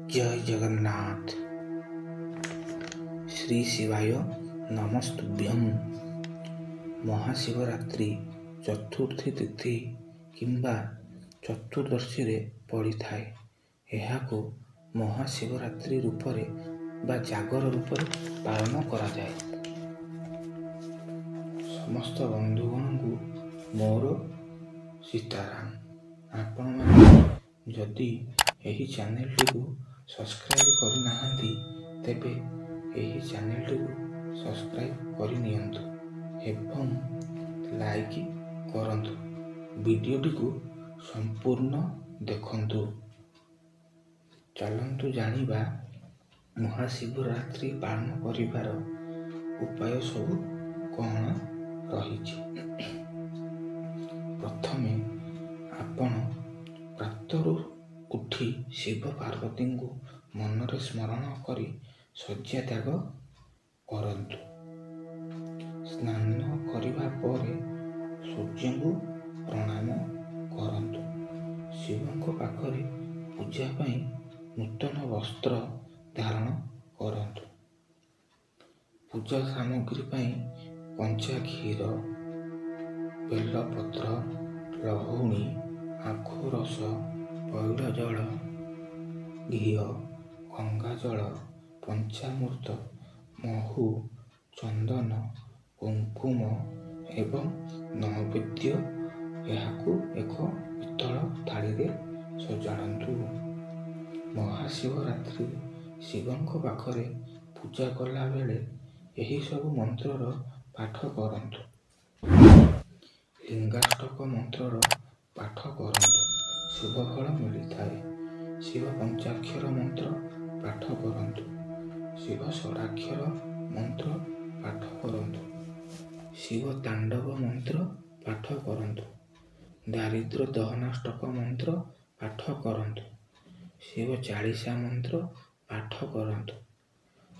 जय जगन्नाथ। श्री शिवाय नमस्तुभ्यं। महाशिवरात्रि चतुर्थी तिथि किंबा चतुर्दशी रे पड़ी थाए। एहाको महाशिवरात्रि रूपरे बा जागर रूपरे पालन करा जाए। समस्त बंधुगण को मोर सीताराम। आपण माने जदि एही चैनल को सब्सक्राइब करि नाहंती तेबे एही चैनल को सब्सक्राइब करि नियंतु एवं लाइक करंतु। वीडियोटी को संपूर्ण देखंतु। चलंतु जानिबा महाशिवरात्रि पालन करिवार उपाय सब कौन रहिछि। प्रथमे आपण प्रातरु उठी शिव पार्वती को मनरे स्मरण करी शय्या त्याग करंतु। स्नान करिबा परे सूर्य को प्रणाम करंतु। शिवंको पाखरे पूजा पाई नूतन वस्त्र धारण करंतु। पूजा सामग्री पाई पंचा क्षीर, बेलपत्र, लहुणी, आखु रस, पैड जल, घी, गंगा जल, पंचामृत, महु, चंदन, कुंकुम एवं नैवेद्य एहाकु एक पितल थाली रे सजाड़ंतु। महाशिवरात्रि शिवंको पाखरे पूजा कला बेले एही सब मंत्रर पाठ करंतु। लिंगाष्टक मंत्रर पाठ करंतु। शुभ फल मिली थाए। शिव पंचाक्षर मंत्र पाठ करंतु। शिव षडाक्षर मंत्र पाठ करंतु। शिव तांडव मंत्र पाठ करंतु। दारिद्र्य दहनाष्टक मंत्र पाठ करंतु। शिव चालीसा मंत्र पाठ करंतु।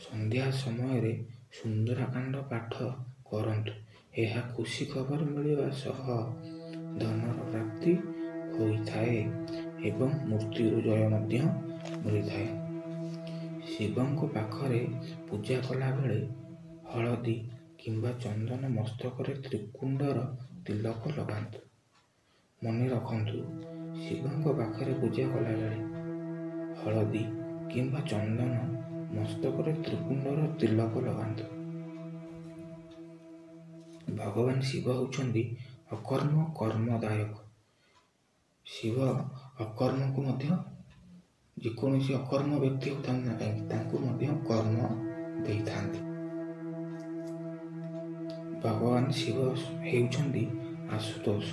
संध्या समय रे सुंदरकांड पाठ करंतु। एहा खुशी खबर मिलवा सह धनर प्राप्ति होइथाए एवं मृत्यु जय मध्य मिलिथाए। शिवंको पाखरे पूजा कला बेले हलदी किंबा चंदन मस्तक त्रिकुंडर तिलक लगांतु। मने रखंतु शिवंको पाखरे पूजा कला बेले हलदी किंबा चंदन मस्तक त्रिकुंडर तिलक लगांतु। भगवान शिव होउछंदी अकर्म कर्मदायक। शिव अकर्म को मध्य जेकोसी अकर्म व्यक्ति होता कर्म दे थांती। भगवान शिव हेउछंदी आशुतोष।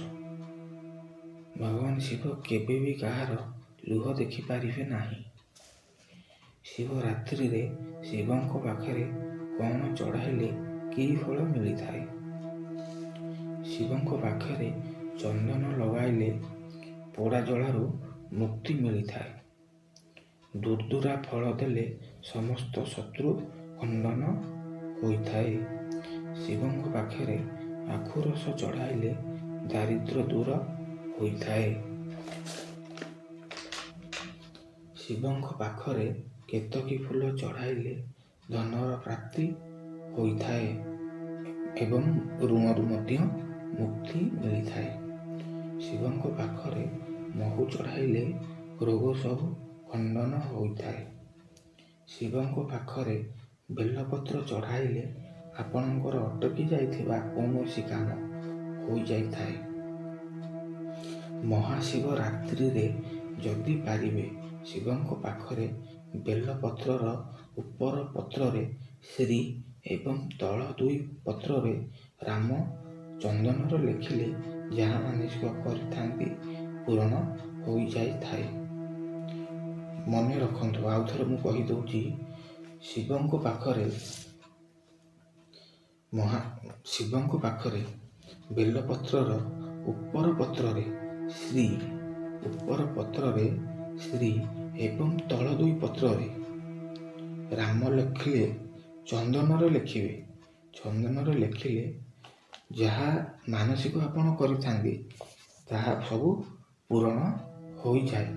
भगवान शिव केबे भी कहार लुह देखि पारिबे नाही। शिवरात्रि रे शिवंको पाखरे कौन चढ़ाइले कि फल मिली थाए। शिवंको पाखरे चंदन लगाइले पोड़ा जलारू मुक्ति मिली थाए। दुर्दुरा फल देले समस्त शत्रु खंडन होइथाए। शिवंको पाखरे आखु रस चढ़ाइले दारिद्र्य दूर होइथाए। शिवंको पाखरे केतकी फूल चढ़ाइले धनर प्राप्ति होइथाए एवं ऋणरू मध्य मुक्ति मिली थाए। शिवंको पाखरे महु चढ़ाइले रोग सब खंडन होइथाए। शिवंको पाखरे बेलपत्र चढ़ाइले आपणकर अटकी जाइथिबा कौनसी काम हो जाइथाए। महाशिवरात्रि रे जदि पारिबे शिवंको पाखरे बेलपत्रर उपर पत्रे श्री एवं तल दुई पत्रे राम चंदनर लेखिले जहाँ मानसिक करथांती पूर्ण हो जाइथाए। मने रखंतु आउ थरे मु कहि दउची शिवंको पाखरे बेलपत्रर उपर पत्रे श्री एवं तल दुई पत्रे राम लेखिले चंदनर लेखिले जहाँ मानसिक आपण करिथांती ताहा सब पूर्ण हो जाए।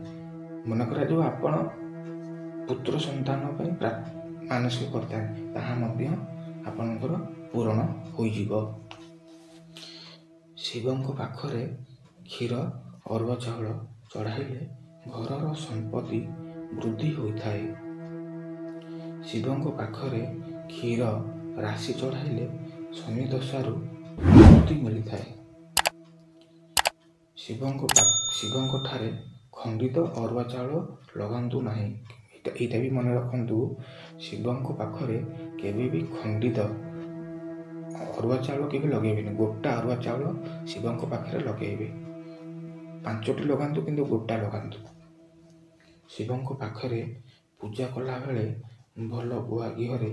मनकर जो आपण ପୁତ୍ର ସନ୍ତାନ ପାଇଁ ମାନସିକ କରିଥାନ୍ତି, ତାହା ମଧ୍ୟ ଆପଣଙ୍କର ପୂରଣ ହୋଇଯିବ। ଶିବଙ୍କ ପାଖରେ କ୍ଷୀର ଅରୁଆ ଚାଉଳ ଚଢ଼ାଇଲେ ଘରର ସମ୍ପତ୍ତି ବୃଦ୍ଧି ହୋଇଥାଏ। ଶିବଙ୍କ ପାଖରେ କ୍ଷୀର ରାଶି ଚଢ଼ାଇଲେ ଶନି ଦଶାରୁ ମୁକ୍ତି ମିଳିଥାଏ। ଶିବଙ୍କ ଠାରେ ଖଣ୍ଡିତ ଅରୁଆ ଚାଉଳ ଲଗାନ୍ତୁ ନାହିଁ। ଏଇଟା ବି ମନେ ରଖନ୍ତୁ, ଶିବଙ୍କ ପାଖରେ କେବେ ବି ଖଣ୍ଡିତ ଅରୁଆ ଚାଉଳ କେବେ ଲଗେଇବେନି। ଗୋଟା ଅରୁଆ ଚାଉଳ ଶିବଙ୍କ ପାଖରେ ଲଗେଇବେ। 5ଟି ଲଗାନ୍ତୁ, କିନ୍ତୁ ଗୋଟା ଲଗାନ୍ତୁ। ଶିବଙ୍କ ପାଖରେ ପୂଜା କଲା ବେଳେ ଭଲ ଗୁଆ ଘିଅରେ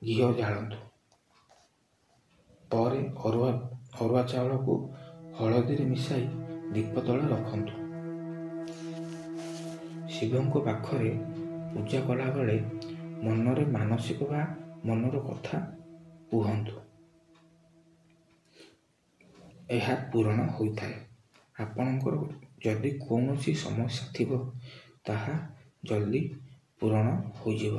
ଘିଅ ଜାଳନ୍ତୁ। ପରେ ଅରୁଆ ଚାଉଳକୁ ହଳଦୀରେ ମିଶାଇ ଦୀପ ତଳେ ରଖନ୍ତୁ। ଶିବଙ୍କ ପାଖରେ ପୂଜା କଲାବେଳେ ମନରେ ମାନସିକ ବା ମନର କଥା କୁହନ୍ତୁ, ଏହା ପୂରଣ ହୋଇଥାଏ। ଆପଣଙ୍କର ଯଦି କୌଣସି ସମସ୍ୟା ଥିବ ତାହା ଜଲ୍ଦି ପୂରଣ ହୋଇଯିବ।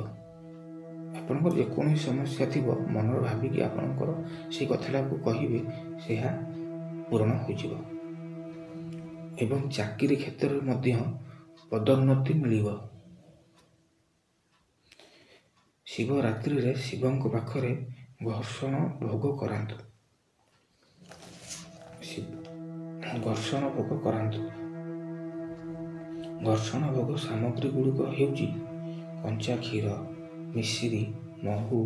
ଆପଣଙ୍କର ଯେକୌଣସି ସମସ୍ୟା ଥିବ ମନରେ ଭାବିକି ଆପଣଙ୍କର ସେଇ କଥାଟାକୁ କହିବେ, ସେହା ପୂରଣ ହୋଇଯିବ। ଏବଂ ଚାକିରି କ୍ଷେତ୍ରରେ ମଧ୍ୟ ପଦୋନ୍ନତି ମିଳିବ। ଶିବରାତ୍ରିରେ ଶିବଙ୍କ ପାଖରେ ଘର୍ଷଣ ଭୋଗ କରାନ୍ତୁ। ଘର୍ଷଣ ଭୋଗ ସାମଗ୍ରୀ ଗୁଡ଼ିକ ହେଉଛି କଞ୍ଚା କ୍ଷୀର, ମିଶ୍ରି, ମହୁ,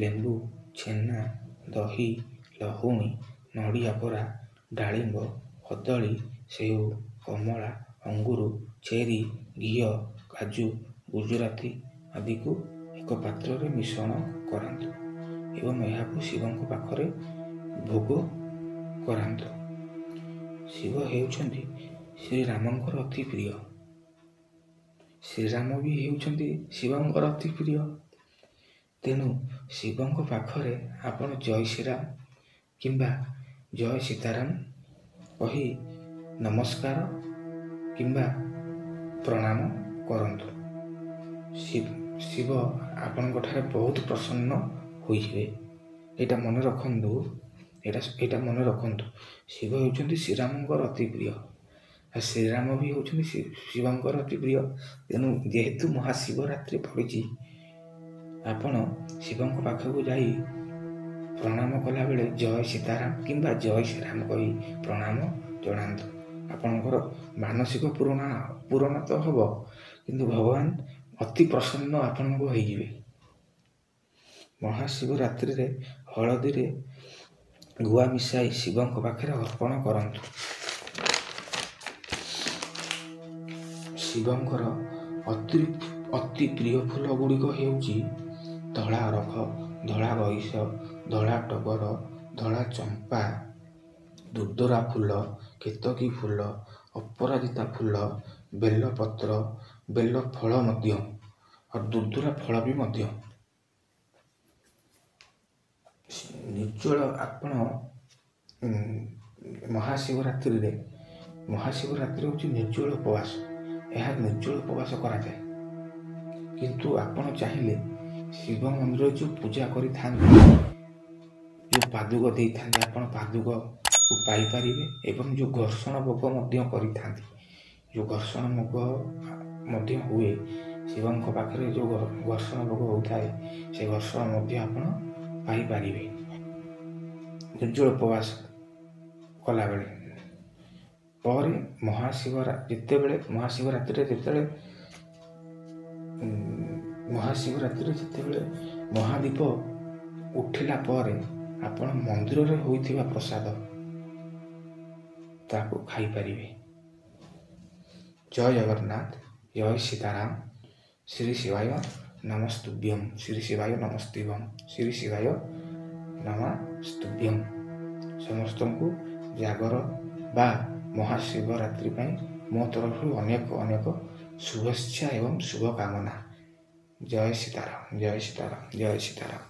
ଲେମ୍ବୁ, ଛେନା, ଦହି, ଲହୁଣୀ, ନଡ଼ିଆ କୋରା, ଡାଳିମ୍ବ, କଦଳୀ, ସେଉ, କମଳା, ଅଙ୍ଗୁର, ଚେରି, ଘିଅ, କାଜୁ, ଗୁଜୁରାତି ଆଦିକୁ ଏକ ପାତ୍ରରେ ମିଶ୍ରଣ କରାନ୍ତୁ ଏବଂ ଏହାକୁ ଶିବଙ୍କ ପାଖରେ ଭୋଗ କରାନ୍ତୁ। ଶିବ ହେଉଛନ୍ତି ଶ୍ରୀରାମଙ୍କର ଅତି ପ୍ରିୟ। ଶ୍ରୀରାମ ବି ହେଉଛନ୍ତି ଶିବଙ୍କର ଅତି ପ୍ରିୟ। ତେଣୁ ଶିବଙ୍କ ପାଖରେ ଆପଣ ଜୟ ଶ୍ରୀରାମ କିମ୍ବା ଜୟ ସୀତାରାମ କହି ନମସ୍କାର କିମ୍ବା ପ୍ରଣାମ କରନ୍ତୁ। ଶିବ ଆପଣଙ୍କ ଠାରେ ବହୁତ ପ୍ରସନ୍ନ ହୋଇଯିବେ। ଏଇଟା ମନେ ରଖନ୍ତୁ। ଶିବ ହେଉଛନ୍ତି ଶ୍ରୀରାମଙ୍କର ଅତି ପ୍ରିୟ। ଆଉ ଶ୍ରୀରାମ ବି ହେଉଛନ୍ତି ଶିବଙ୍କର ଅତି ପ୍ରିୟ। ତେଣୁ ଯେହେତୁ ମହାଶିବରାତ୍ରି ପଡ଼ିଛି, ଆପଣ ଶିବଙ୍କ ପାଖକୁ ଯାଇ ପ୍ରଣାମ କଲାବେଳେ ଜୟ ସୀତାରାମ କିମ୍ବା ଜୟ ଶ୍ରୀରାମ କହି ପ୍ରଣାମ ଜଣାନ୍ତୁ। ଆପଣଙ୍କର ମାନସିକ ପୂରଣ ତ ହେବ, କିନ୍ତୁ ଭଗବାନ ଅତି ପ୍ରସନ୍ନ ଆପଣଙ୍କୁ ହୋଇଯିବେ। ମହାଶିବରାତ୍ରିରେ ହଳଦୀରେ ଗୁଆ ମିଶାଇ ଶିବଙ୍କ ପାଖରେ ଅର୍ପଣ କରନ୍ତୁ। ଶିବଙ୍କର ଅତି ପ୍ରିୟ ଫୁଲ ଗୁଡ଼ିକ ହେଉଛି ଧଳା ଅରଖ, ଧଳା ଗଇସ, ଧଳା ଟଗର, ଧଳା ଚମ୍ପା, ଦୁର୍ଦରା ଫୁଲ, କେତକୀ ଫୁଲ, ଅପରାଜିତା ଫୁଲ, ବେଲପତ୍ର, ବେଲ ଫଳ ମଧ୍ୟ ଆଉ ଦୁର୍ଦରା ଫଳ ବି ମଧ୍ୟ। ନିର୍ଜଳ ଆପଣ ମହାଶିବରାତ୍ରିରେ ହେଉଛି ନିର୍ଜଳ ଉପବାସ। ଏହା ନିର୍ଜଳ ଉପବାସ କରାଯାଏ। କିନ୍ତୁ ଆପଣ ଚାହିଁଲେ ଶିବ ମନ୍ଦିରରେ ଯେଉଁ ପୂଜା କରିଥାନ୍ତି, ଯେଉଁ ପାଦୁକ ଦେଇଥାନ୍ତି, ଆପଣ ପାଦୁକକୁ ପାଇପାରିବେ ଏବଂ ଯେଉଁ ଘର୍ଷଣ ଭୋଗ ମଧ୍ୟ କରିଥାନ୍ତି, ଯେଉଁ ଘର୍ଷଣ ଭୋଗ ମଧ୍ୟ ହୁଏ ଶିବଙ୍କ ପାଖରେ, ଯେଉଁ ଘର୍ଷଣ ଭୋଗ ହେଉଥାଏ, ସେ ଘର୍ଷଣ ମଧ୍ୟ ଆପଣ ପାଇପାରିବେ ନିର୍ଜଳ ଉପବାସ କଲାବେଳେ। ପରେ ମହାଶିବରାତ୍ରିରେ ଯେତେବେଳେ ମହାଦୀପ ଉଠିଲା ପରେ ଆପଣ ମନ୍ଦିରରେ ହୋଇଥିବା ପ୍ରସାଦ ତାକୁ ଖାଇପାରିବେ। ଜୟ ଜଗନ୍ନାଥ, ଜୟ ସୀତାରାମ। ଶ୍ରୀ ଶିବାୟ ନମସ୍ତୁଭ୍ୟଂ, ଶ୍ରୀ ଶିବାୟ ନମସ୍ତୁଭ୍ୟଂ, ଶ୍ରୀ ଶିବାୟ ନମସ୍ତୁଭ୍ୟଂ। ସମସ୍ତଙ୍କୁ ଜାଗର ବା ମହାଶିବରାତ୍ରି ପାଇଁ ମୋ ତରଫରୁ ଅନେକ ଶୁଭେଚ୍ଛା ଏବଂ ଶୁଭକାମନା। ଜୟ ସୀତାରାମ, ଜୟ ସୀତାରାମ, ଜୟ ସୀତାରାମ।